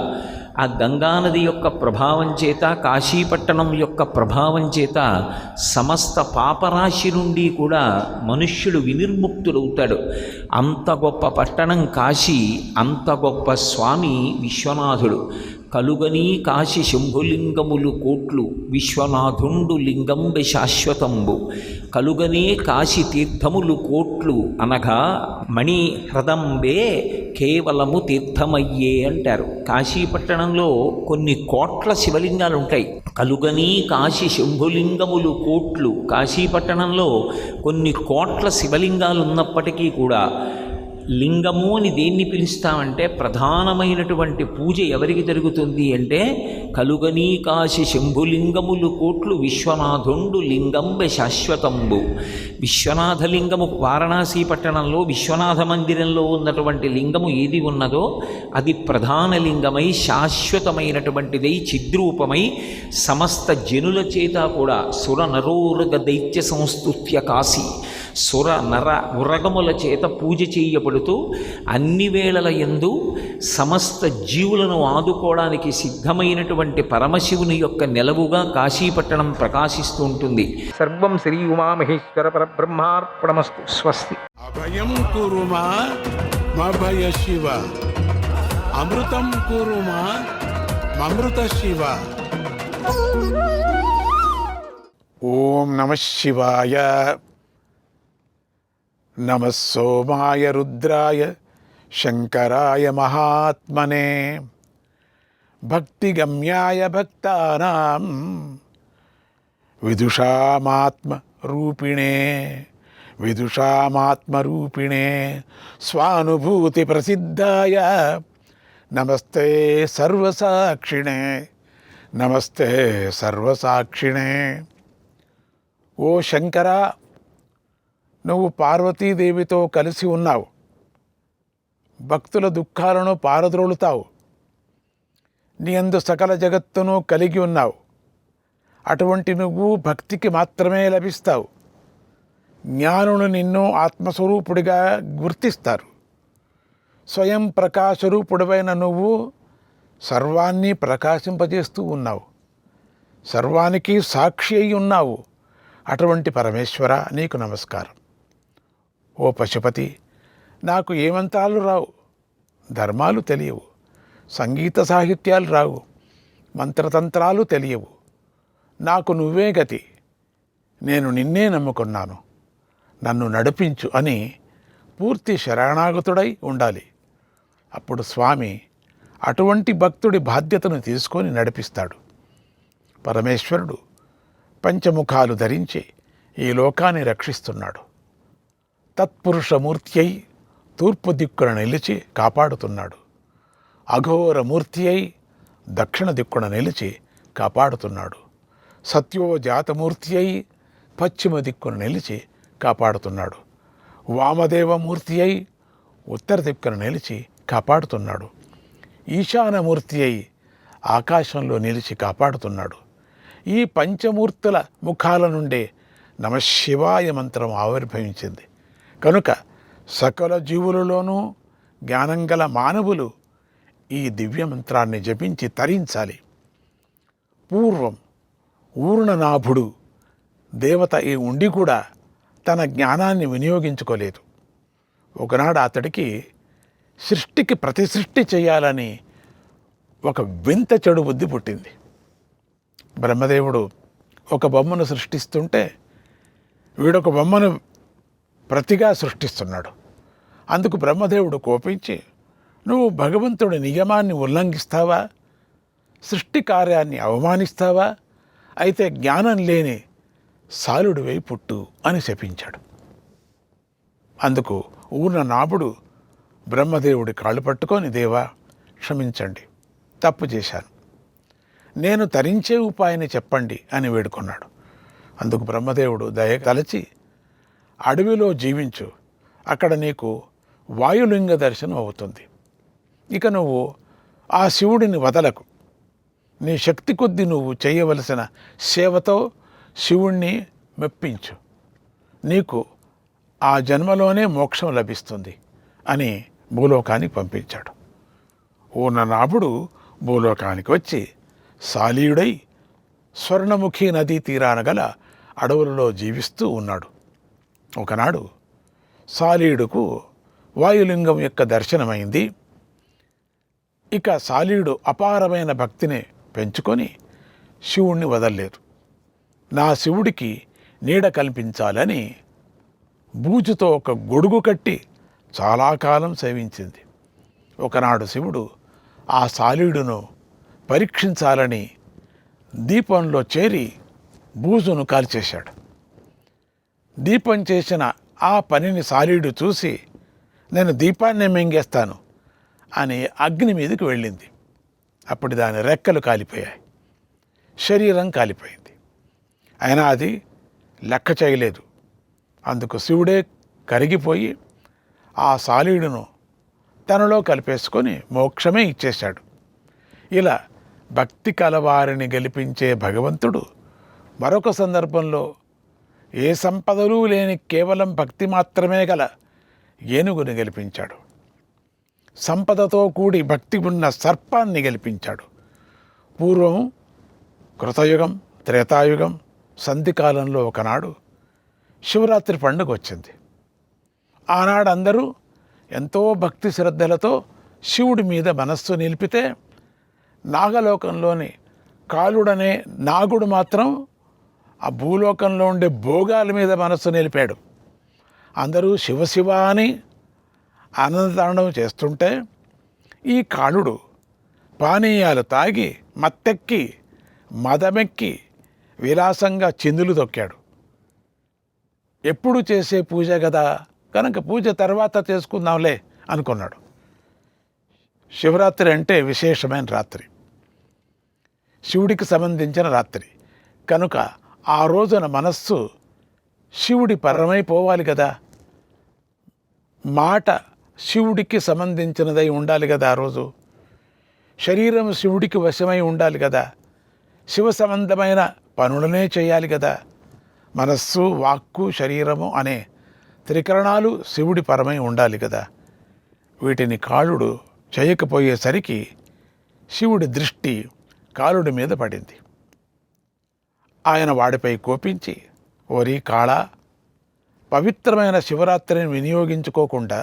ఆ గంగానది యొక్క ప్రభావం చేత, కాశీపట్టణం యొక్క ప్రభావం చేత సమస్త పాపరాశి నుండి కూడా మనుష్యుడు వినిర్ముక్తుడవుతాడు. అంత గొప్ప పట్టణం కాశీ, అంత గొప్ప స్వామి విశ్వనాథుడు. కలుగనీ కాశి శంభులింగములు కోట్లు, విశ్వనాథుండు లింగంబె శాశ్వతంబు. కలుగనే కాశి తీర్థములు కోట్లు అనగా మణి హ్రదంబే కేవలము తీర్థమయ్యే అంటారు. కాశీపట్టణంలో కొన్ని కోట్ల శివలింగాలు ఉంటాయి. కలుగనీ కాశి శంభులింగములు కోట్లు. కాశీపట్టణంలో కొన్ని కోట్ల శివలింగాలు ఉన్నప్పటికీ కూడా లింగము అని దేన్ని పిలుస్తామంటే ప్రధానమైనటువంటి పూజ ఎవరికి జరుగుతుంది అంటే కలుగనీ కాశి శంభులింగములు కోట్లు విశ్వనాథుండు లింగంబె శాశ్వతంబు. విశ్వనాథలింగము వారణాసి పట్టణంలో విశ్వనాథ మందిరంలో ఉన్నటువంటి లింగము ఏది ఉన్నదో అది ప్రధాన లింగమై శాశ్వతమైనటువంటిదై చిద్రూపమై సమస్త జనుల చేత కూడా సుర నరోరగ దైత్య సంస్తుత్య కాశీ, సుర నర ఉరగముల చేత పూజ చేయబడుతూ అన్ని వేళల యందు సమస్త జీవులను ఆదుకోవడానికి సిద్ధమైనటువంటి పరమశివుని యొక్క నెలవుగా కాశీపట్టణం ప్రకాశిస్తూ ఉంటుంది. సర్వం శ్రీ ఉమామహేశ్వర పరబ్రహ్మార్పణమస్తు. స్వస్తి. అభయం కురుమా మభయ శివ, అమృతం కురుమా మమృత శివ. ఓం నమః శివాయ. నమః సోమాయ రుద్రాయ శంకరాయ మహాత్మనే. భక్తిగమ్యాయ భక్తానాం విదుషామాత్మరూపిణే స్వానుభూతి ప్రసిద్ధాయ నమస్తే సర్వసాక్షిణే. ఓ శంకరా, నువ్వు పార్వతీదేవితో కలిసి ఉన్నావు. భక్తుల దుఃఖాలను పారద్రోలుతావు. నీ యందు సకల జగత్తును కలిగి ఉన్నావు. అటువంటి నువ్వు భక్తికి మాత్రమే లభిస్తావు. జ్ఞానులు నిన్ను ఆత్మస్వరూపుడిగా గుర్తిస్తారు. స్వయం ప్రకాశరూపుడివైన నువ్వు సర్వాన్ని ప్రకాశింపజేస్తూ ఉన్నావు. సర్వానికి సాక్షి అయి ఉన్నావు. అటువంటి పరమేశ్వర, నీకు నమస్కారం. ఓ పశుపతి, నాకు ఏ మంత్రాలు రావు, ధర్మాలు తెలియవు, సంగీత సాహిత్యాలు రావు, మంత్రతంత్రాలు తెలియవు. నాకు నువ్వే గతి, నేను నిన్నే నమ్ముకున్నాను, నన్ను నడిపించు అని పూర్తి శరణాగతుడై ఉండాలి. అప్పుడు స్వామి అటువంటి భక్తుడి బాధ్యతను తీసుకొని నడిపిస్తాడు. పరమేశ్వరుడు పంచముఖాలు ధరించి ఈ లోకాన్ని రక్షిస్తున్నాడు. తత్పురుషమూర్తి అయి తూర్పు దిక్కున నిలిచి కాపాడుతున్నాడు. అఘోరమూర్తి అయి దక్షిణ దిక్కున నిలిచి కాపాడుతున్నాడు. సత్యోజాతమూర్తి అయి పశ్చిమ దిక్కున నిలిచి కాపాడుతున్నాడు. వామదేవమూర్తి అయి ఉత్తర దిక్కున నిలిచి కాపాడుతున్నాడు. ఈశానమూర్తి అయి ఆకాశంలో నిలిచి కాపాడుతున్నాడు. ఈ పంచమూర్తుల ముఖాల నుండే నమశివాయ మంత్రం ఆవిర్భవించింది. కనుక సకల జీవులలోనూ జ్ఞానం గల మానవులు ఈ దివ్య మంత్రాన్ని జపించి తరించాలి. పూర్వం ఊర్ణనాభుడు దేవత ఈ ఉండి కూడా తన జ్ఞానాన్ని వినియోగించుకోలేదు. ఒకనాడు అతడికి సృష్టికి ప్రతిసృష్టి చేయాలని ఒక వింత చెడు బుద్ధి పుట్టింది. బ్రహ్మదేవుడు ఒక బొమ్మను సృష్టిస్తుంటే వీడొక బొమ్మను ప్రతిగా సృష్టిస్తున్నాడు. అందుకు బ్రహ్మదేవుడు కోపించి, నువ్వు భగవంతుడి నియమాన్ని ఉల్లంఘిస్తావా, సృష్టి కార్యాన్ని అవమానిస్తావా, అయితే జ్ఞానం లేని సాలుడివై పుట్టు అని శపించాడు. అందుకు ఊర్ణనాభుడు బ్రహ్మదేవుడి కాళ్ళు పట్టుకొని, దేవా క్షమించండి, తప్పు చేశాను, నేను తరించే ఉపాయాన్ని చెప్పండి అని వేడుకున్నాడు. అందుకు బ్రహ్మదేవుడు దయ తలచి, అడవిలో జీవించు, అక్కడ నీకు వాయులింగ దర్శనం అవుతుంది. ఇక నువ్వు ఆ శివుడిని వదలకు, నీ శక్తి కొద్దీ నువ్వు చేయవలసిన సేవతో శివుణ్ణి మెప్పించు, నీకు ఆ జన్మలోనే మోక్షం లభిస్తుంది అని భూలోకానికి పంపించాడు. ఊర్ణనాభుడు భూలోకానికి వచ్చి సాలీయుడై స్వర్ణముఖి నదీ తీరాన గల అడవులలో జీవిస్తూ ఉన్నాడు. ఒకనాడు సాలీయుడుకు వాయులింగం యొక్క దర్శనమైంది. ఇక సాలీయుడు అపారమైన భక్తిని పెంచుకొని శివుణ్ణి వదల్లేదు. నా శివుడికి నీడ కల్పించాలని బూజుతో ఒక గొడుగు కట్టి చాలా కాలం సేవించింది. ఒకనాడు శివుడు ఆ సాలీయుడును పరీక్షించాలని దీపంలో చేరి బూజును కాల్చేశాడు. దీపం చేసిన ఆ పనిని సాలీయుడు చూసి, నేను దీపాన్నే మింగేస్తాను అని అగ్ని మీదకి వెళ్ళింది. అప్పుడు దాని రెక్కలు కాలిపోయాయి, శరీరం కాలిపోయింది. అయినా అది లెక్క చేయలేదు. అందుకు శివుడే కరిగిపోయి ఆ సాలీయుడును తనలో కలిపేసుకొని మోక్షమే ఇచ్చేశాడు. ఇలా భక్తి కలవారిని గెలిపించే భగవంతుడు మరొక సందర్భంలో ఏ సంపదలు లేని కేవలం భక్తి మాత్రమే గల ఏనుగుని గెలిపించాడు. సంపదతో కూడి భక్తి ఉన్న సర్పాన్ని గెలిపించాడు. పూర్వం కృతయుగం, త్రేతాయుగం, సంధికాలంలో ఒకనాడు శివరాత్రి పండుగ వచ్చింది. ఆనాడు అందరూ ఎంతో భక్తి శ్రద్ధలతో శివుడి మీద మనస్సు నిలిపితే, నాగలోకంలోని కాలుడనే నాగుడు మాత్రం ఆ భూలోకంలో ఉండే భోగాల మీద మనస్సు నిలిపాడు. అందరూ శివశివ అని ఆనందతాండవం చేస్తుంటే ఈ కాలుడు పానీయాలు తాగి మత్తెక్కి మదమెక్కి విలాసంగా చిందులు తొక్కాడు. ఎప్పుడు చేసే పూజ కదా, కనుక పూజ తర్వాత చేసుకుందాంలే అనుకున్నాడు. శివరాత్రి అంటే విశేషమైన రాత్రి, శివుడికి సంబంధించిన రాత్రి కనుక ఆ రోజున మనస్సు శివుడి పరమైపోవాలి కదా, మాట శివుడికి సంబంధించినదై ఉండాలి కదా, ఆ రోజు శరీరం శివుడికి వశమై ఉండాలి కదా, శివ సంబంధమైన పనులనే చేయాలి కదా. మనస్సు, వాక్కు, శరీరము అనే త్రికరణాలు శివుడి పరమై ఉండాలి కదా. వీటిని కాలుడు చేయకపోయేసరికి శివుడి దృష్టి కాలుడి మీద పడింది. ఆయన వాడిపై కోపించి, ఓరి కాళ, పవిత్రమైన శివరాత్రిని వినియోగించుకోకుండా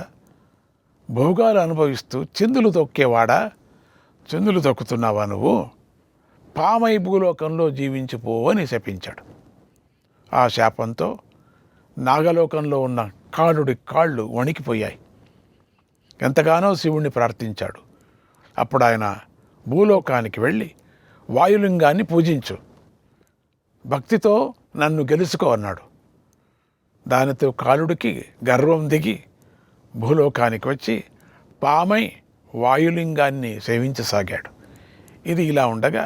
భోగాలు అనుభవిస్తూ చిందులు తొక్కేవాడా, చిందులు తొక్కుతున్నావా నువ్వు, పామై భూలోకంలో జీవించిపో అని శపించాడు. ఆ శాపంతో నాగలోకంలో ఉన్న కాలుడి కాళ్ళు వణికిపోయాయి. ఎంతగానో శివుణ్ణి ప్రార్థించాడు. అప్పుడు ఆయన భూలోకానికి వెళ్ళి వాయులింగాన్ని పూజించు, భక్తితో నన్ను గెలుచుకో అన్నాడు. దానితో కాలుడికి గర్వం దిగి భూలోకానికి వచ్చి పామై వాయులింగాన్ని సేవించసాగాడు. ఇది ఇలా ఉండగా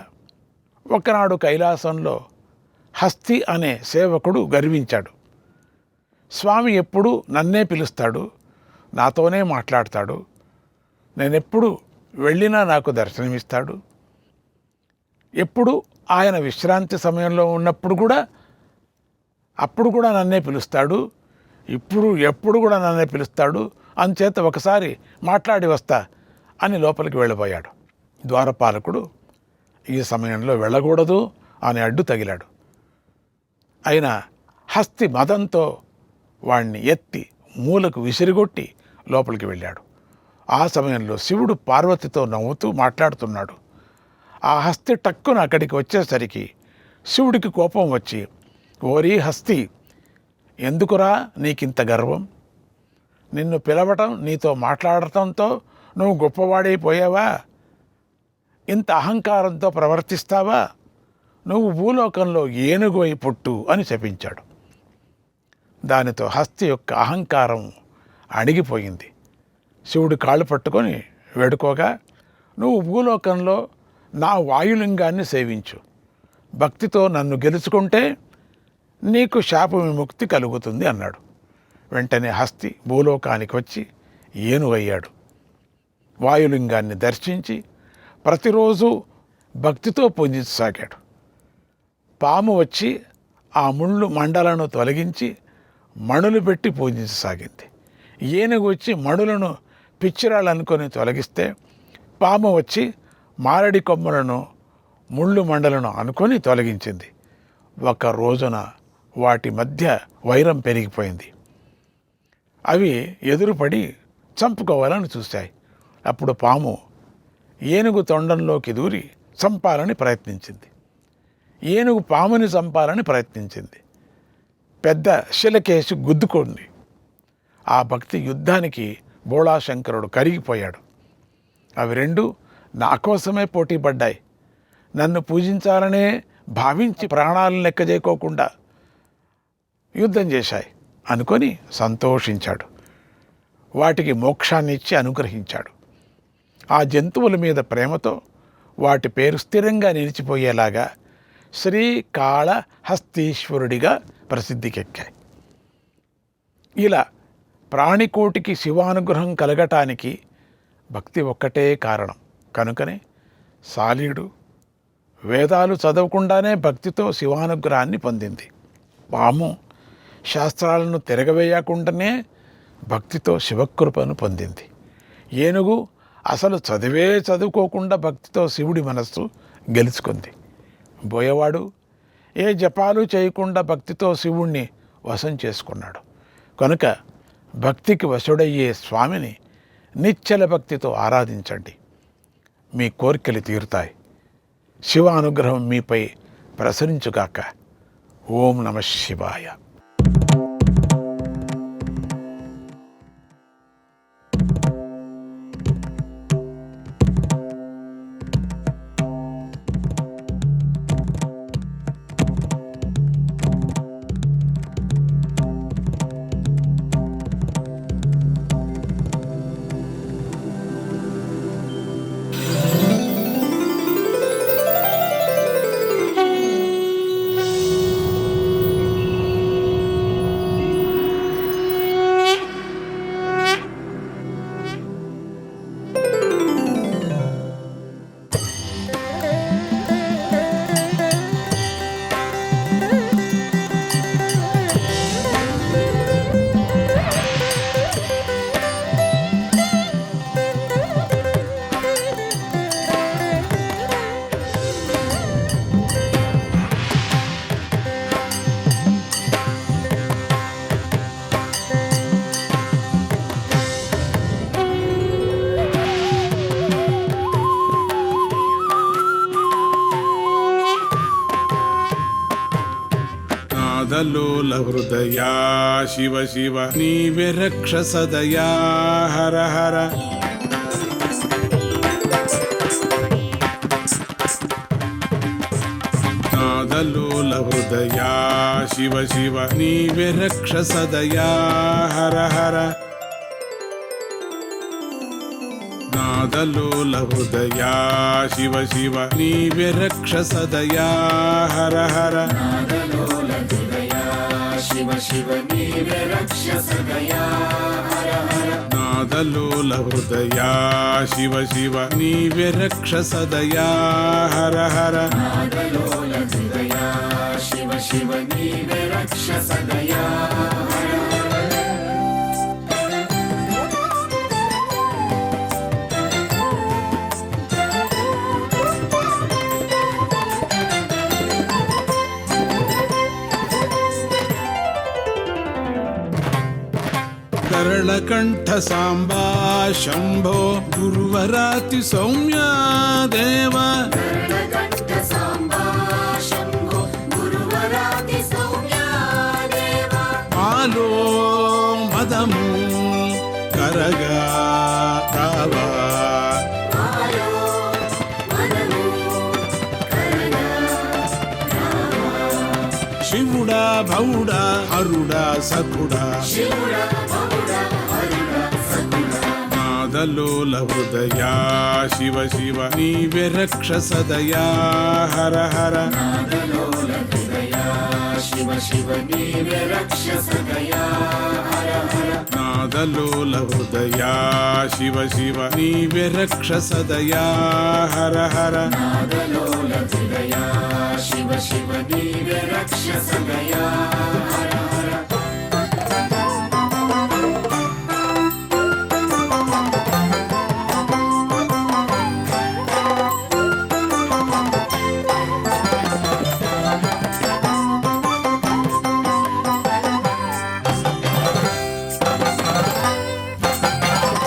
ఒకనాడు కైలాసంలో హస్తి అనే సేవకుడు గర్వించాడు. స్వామి ఎప్పుడూ నన్నే పిలుస్తాడు, నాతోనే మాట్లాడతాడు, నేనెప్పుడు వెళ్ళినా నాకు దర్శనమిస్తాడు. ఎప్పుడు ఆయన విశ్రాంతి సమయంలో ఉన్నప్పుడు కూడా అప్పుడు కూడా నన్నే పిలుస్తాడు, ఎప్పుడు కూడా నన్నే పిలుస్తాడు, అందుచేత ఒకసారి మాట్లాడి వస్తా అని లోపలికి వెళ్ళిపోయాడు. ద్వారపాలకుడు ఈ సమయంలో వెళ్ళకూడదు అని అడ్డు తగిలాడు. అయినా హస్తి మదంతో వాణ్ణి ఎత్తి మూలకు విసిరిగొట్టి లోపలికి వెళ్ళాడు. ఆ సమయంలో శివుడు పార్వతితో నవ్వుతూ మాట్లాడుతున్నాడు. ఆ హస్తి టక్కున అక్కడికి వచ్చేసరికి శివుడికి కోపం వచ్చి, ఓరీ హస్తి, ఎందుకురా నీకింత గర్వం? నిన్ను పిలవటం, నీతో మాట్లాడటంతో నువ్వు గొప్పవాడైపోయావా? ఇంత అహంకారంతో ప్రవర్తిస్తావా? నువ్వు భూలోకంలో ఏనుగు అయి పుట్టు అని శపించాడు. దానితో హస్తి యొక్క అహంకారం అణిగిపోయింది. శివుడు కాళ్ళు పట్టుకొని వేడుకోగా, నువ్వు భూలోకంలో నా వాయులింగాన్ని సేవించు, భక్తితో నన్ను గెలుచుకుంటే నీకు శాప విముక్తి కలుగుతుంది అన్నాడు. వెంటనే హస్తి భూలోకానికి వచ్చి ఏనుగయ్యాడు. వాయులింగాన్ని దర్శించి ప్రతిరోజు భక్తితో పూజించసాగాడు. పాము వచ్చి ఆ ముళ్ళు మండలను తొలగించి మణులు పెట్టి పూజించసాగింది. ఏనుగు వచ్చి మణులను పిచ్చిరాళ్ళనుకొని తొలగిస్తే పాము వచ్చి మారడి కొమ్మలను ముళ్ళు మండలను అనుకొని తొలగించింది. ఒక రోజున వాటి మధ్య వైరం పెరిగిపోయింది. అవి ఎదురుపడి చంపుకోవాలని చూశాయి. అప్పుడు పాము ఏనుగు తొండంలోకి దూరి చంపాలని ప్రయత్నించింది. ఏనుగు పాముని చంపాలని ప్రయత్నించింది. పెద్ద శిలకేసి గుద్దుకుంది. ఆ భక్తి యుద్ధానికి బోళాశంకరుడు కరిగిపోయాడు. అవి రెండు నా కోసమే పోటీ పడ్డాయి. నన్ను పూజించాలనే భావించి ప్రాణాలను లెక్క చేయకోకుండా యుద్ధం చేశాయి అనుకొని సంతోషించాడు. వాటికి మోక్షాన్ని ఇచ్చి అనుగ్రహించాడు. ఆ జంతువుల మీద ప్రేమతో వాటి పేరు స్థిరంగా నిలిచిపోయేలాగా శ్రీకాళహస్తీశ్వరుడిగా ప్రసిద్ధికెక్కాయి. ఇలా ప్రాణికోటికి శివానుగ్రహం కలగటానికి భక్తి ఒక్కటే కారణం. కనుకనే సాలీడు వేదాలు చదవకుండానే భక్తితో శివానుగ్రహాన్ని పొందింది. పాము శాస్త్రాలను తిరగవేయకుండానే భక్తితో శివకృపను పొందింది. ఏనుగు అసలు చదువుకోకుండా భక్తితో శివుడి మనస్సు గెలుచుకుంది. బోయవాడు ఏ జపాలు చేయకుండా భక్తితో శివుణ్ణి వశం చేసుకున్నాడు. కనుక భక్తికి వశుడయ్యే స్వామిని నిశ్చల భక్తితో ఆరాధించండి. మీ కోరికలు తీరుతాయి. శివ అనుగ్రహం మీపై ప్రసరించుగాక. ఓం నమః శివాయ. నాదలోల హృదయా శివ శివ నీవే రక్ష సదయా హర హర. నాదలోల హృదయా శివ శివ నీవే రక్ష సదయా హర హర. నాదలోల హృదయా శివ శివ నీవే రక్ష సదయా హర హర. నాదలోల హృదయా శివ శివ నీవే రక్ష సదయా హర హర కరళకంఠ సాంబా శంభో గురువరాతి సౌమ్యా దేవ పాలో మదము కరగా రావా శివుడా భవుడా హరుడా సఖుడా నాదలోల హృదయా శివ శివ నీవే రక్ష సదయా హర హర నాదలోల హృదయా శివ శివ నీవే రక్ష సదయా హర హర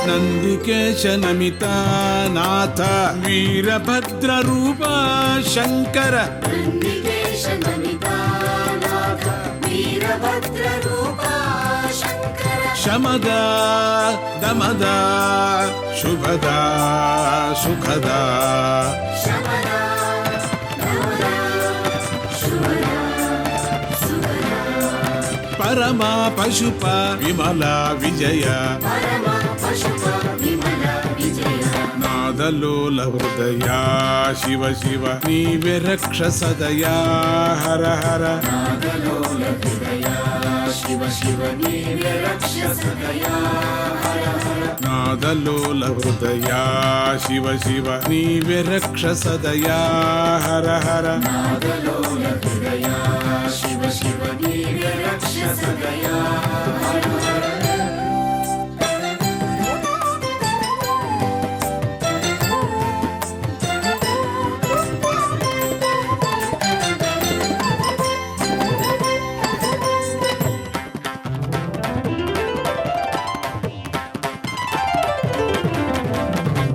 నందికేశ నమిత నాథ వీరభద్ర రూప శంకర శమదా దమదా శుభదా సుఖదా పరమా పశుప విమల విజయ నాదలోల హృదయా శివ శివ నీవే రక్ష సదయా హర హర నాదలోల హృదయా శివ శివ నీవే రక్ష సదయా హర హర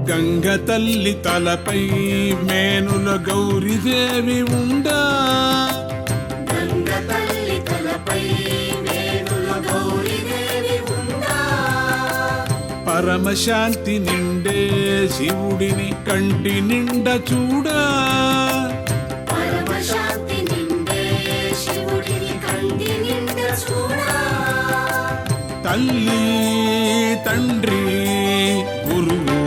గంగ తల్లి తలపై మేనుల గౌరీదేవి ఉండా పరమశాంతి నిండే శివుడిని కంటి నిండ చూడా తల్లి తండ్రి గురువు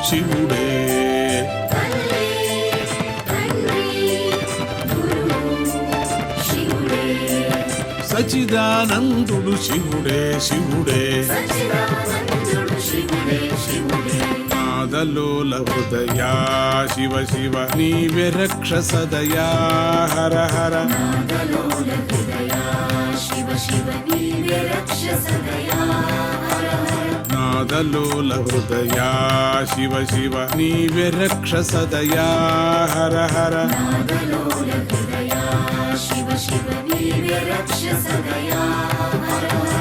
శివుడే సచిదానందుడు శివుడే శివుడే నాదలోల హృదయా శివ శివ నీవే రక్ష సదయా హర హర నాదలోల హృదయా శివ శివ నీవే రక్ష సదయా హర హర శివ శివ నీవే రక్ష సదయా హర హర